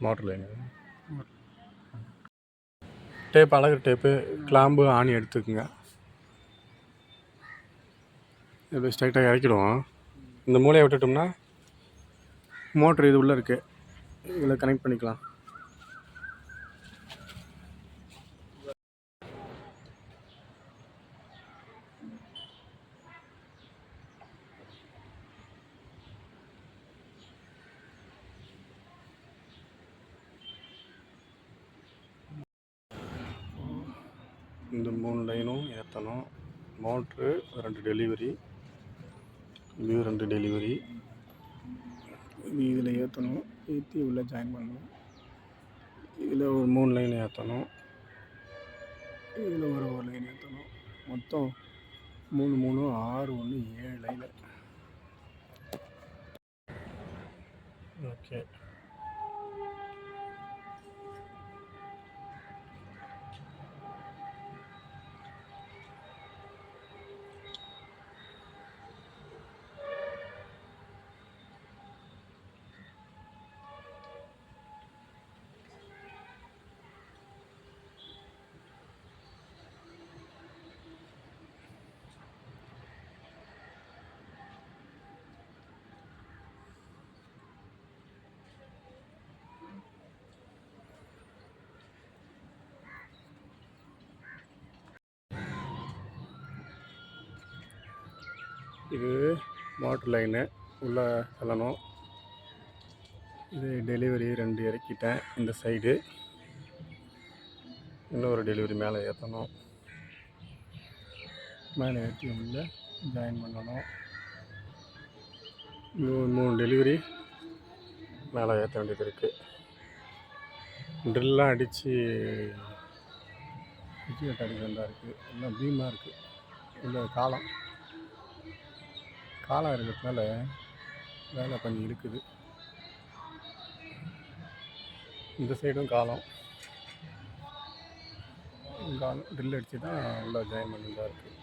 Motor line. Tape அழகு tape, clamp, ஆணி எடுத்துக்குங்க. இப்படி ஸ்ட்ரைட்டாக இறக்கிடுவோம். இந்த மூலையை விட்டுட்டோம்னா மோட்ரு இது உள்ளே இருக்குது, இதில் கனெக்ட் பண்ணிக்கலாம். இந்த 3 லைனும் ஏற்றணும். மோட்ரு 2 டெலிவரி, இது 2 டெலிவரி. இது இதில் ஏற்றணும், ஏற்றி உள்ளே ஜாயின் பண்ணணும். இதில் ஒரு 3 லைன் ஏற்றணும், இதில் ஒரு லைன் ஏற்றணும். மொத்தம் 3 3 6 1 7 லைனு. ஓகே. இது மோட்ரு லைனு உள்ளே தள்ளணும். இது டெலிவரி 2 இறக்கிட்டேன். இந்த சைடு இன்னொரு டெலிவரி மேலே ஏற்றணும். மேலே ஏற்றி உள்ளே ஜாயின் பண்ணணும். இன்னும் 3 டெலிவரி மேலே ஏற்ற வேண்டியது இருக்குது. ட்ரில்லாம் அடித்து குச்சி கட்ட அடிக்க வேண்டாம் இருக்குது. எல்லாம் பீமாக இருக்குது. உள்ள காலம் இருக்கிறதுனால வேலை கொஞ்சம் இருக்குது. இந்த சைடும் காலம் ட்ரில் அடித்து தான் உள்ள ஜாயின் பண்ணிதான் இருக்குது.